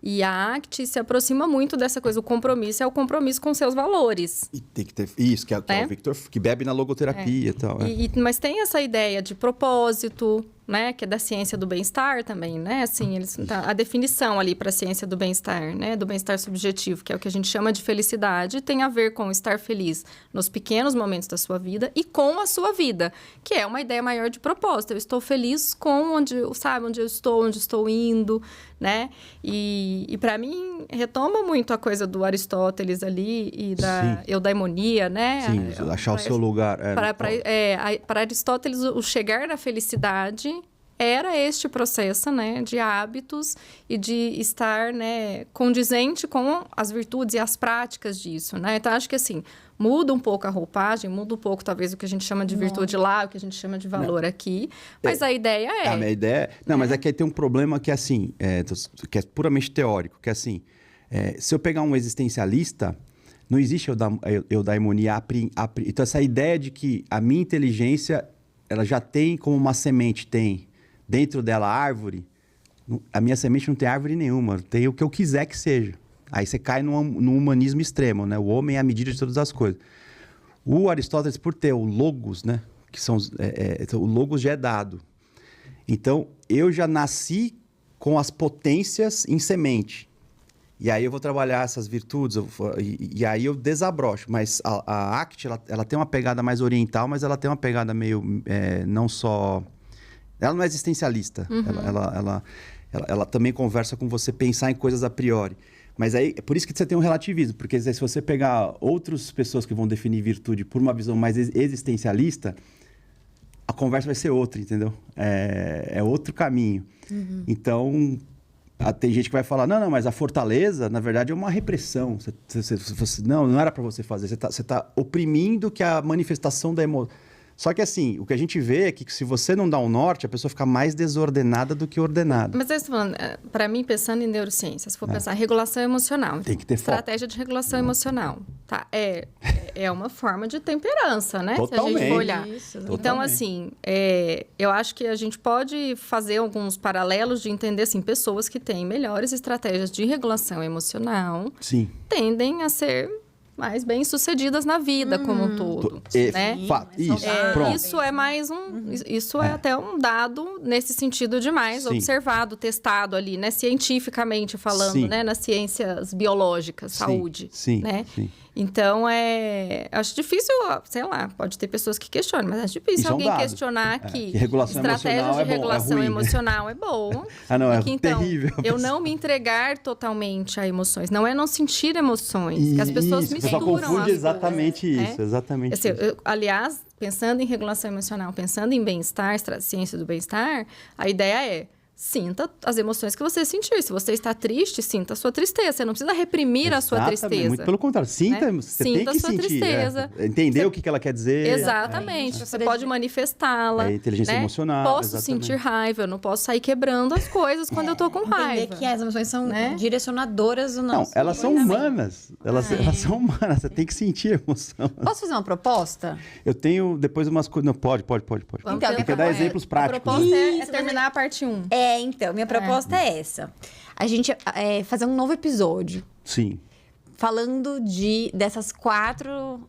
E a ACT se aproxima muito dessa coisa. O compromisso é o compromisso com seus valores. E tem que ter isso, que é o Victor, que bebe na logoterapia e tal. Mas tem essa ideia de propósito, né? Que é da ciência do bem-estar também, né? Assim, a definição ali para a ciência do bem-estar, né? Do bem-estar subjetivo, que é o que a gente chama de felicidade, tem a ver com estar feliz nos pequenos momentos da sua vida e com a sua vida, que é uma ideia maior de propósito. Eu estou feliz com onde eu estou, onde estou indo, né? E para mim, retoma muito a coisa do Aristóteles ali e da eudaimonia, né? Sim, achar o seu lugar. Para Aristóteles, o chegar na felicidade era este processo, né, de hábitos e de estar, né, condizente com as virtudes e as práticas disso, né? Então, acho que, assim, muda um pouco a roupagem, muda um pouco, talvez, o que a gente chama de virtude lá, o que a gente chama de valor aqui, mas a ideia é... A minha ideia... Não, mas é que aí tem um problema que é assim, que é puramente teórico, que é assim, se eu pegar um existencialista, não existe eudaimonia. Então, essa ideia de que a minha inteligência, ela já tem como uma semente, tem dentro dela árvore, a minha semente não tem árvore nenhuma, tem o que eu quiser que seja. Aí você cai num humanismo extremo, né? O homem é a medida de todas as coisas. O Aristóteles, por ter o logos, né? Que são o logos já é dado. Então, eu já nasci com as potências em semente. E aí eu vou trabalhar essas virtudes, e aí eu desabrocho. Mas a ACT, ela tem uma pegada mais oriental, mas ela tem uma pegada meio, não só... Ela não é existencialista. Ela também conversa com você pensar em coisas a priori. Mas aí, é por isso que você tem um relativismo. Porque se você pegar outras pessoas que vão definir virtude por uma visão mais existencialista, a conversa vai ser outra, entendeu? É outro caminho. Então... Tem gente que vai falar, não, mas a fortaleza, na verdade, é uma repressão. Não era para você fazer. Você tá oprimindo que a manifestação da emoção... Só que assim, o que a gente vê é que se você não dá um norte, a pessoa fica mais desordenada do que ordenada. Mas eu estou falando, para mim, pensando em neurociência, se for pensar regulação emocional. Tem que ter estratégia de regulação emocional. Tá? É uma forma de temperança, né? Totalmente. Se a gente for olhar. Isso, então, assim, eu acho que a gente pode fazer alguns paralelos de entender, assim, pessoas que têm melhores estratégias de regulação emocional Sim. tendem a ser mais bem-sucedidas na vida como um todo, né? Pronto. Isso é mais isso é até um dado nesse sentido de mais observado, testado ali, né? Cientificamente falando, né? Nas ciências biológicas, saúde, né? Sim. Então, acho difícil, sei lá, pode ter pessoas que questionam, mas acho difícil alguém questionar que estratégias de regulação emocional é bom. Então, terrível. Eu não me entregar totalmente a emoções. Não é não sentir emoções, que as pessoas misturam as coisas. Confunde exatamente isso, exatamente assim, isso. Aliás, pensando em regulação emocional, pensando em bem-estar, ciência do bem-estar, a ideia é: sinta as emoções que você sentir. Se você está triste, sinta a sua tristeza. Você não precisa reprimir a sua tristeza. Muito pelo contrário. Sinta, né? Você tem que a sua sentir. tristeza. Entender o que ela quer dizer. Exatamente. Você pode manifestá-la. Inteligência emocional. Posso sentir raiva. Eu não posso sair quebrando as coisas quando eu tô com raiva. Entender que as emoções são direcionadoras do nosso... Não, elas são humanas. Elas são humanas. Você tem que sentir a emoção. Posso fazer uma proposta? Eu tenho depois umas coisas... Não, pode. Tem que dar exemplos práticos. A proposta é terminar a parte 1. Então, minha proposta é essa. A gente fazer um novo episódio. Sim. Falando dessas quatro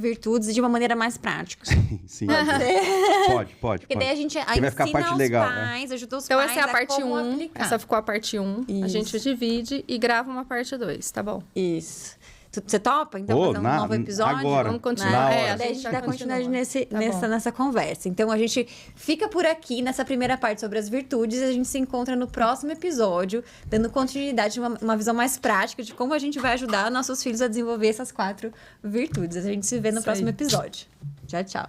virtudes de uma maneira mais prática. Sim. Pode. Porque daí a gente vai ficar a parte ensina legal, os pais, ajuda os então, pais essa é a parte 1. aplicar. Essa ficou a parte 1. A gente divide e grava uma parte 2, tá bom? Isso. Você topa, então, fazer um novo episódio? Agora. Vamos continuar. Daí a gente dá continuidade nessa conversa. Então, a gente fica por aqui nessa primeira parte sobre as virtudes. A gente se encontra no próximo episódio, dando continuidade, uma visão mais prática de como a gente vai ajudar nossos filhos a desenvolver essas 4 virtudes. A gente se vê no próximo episódio. Tchau.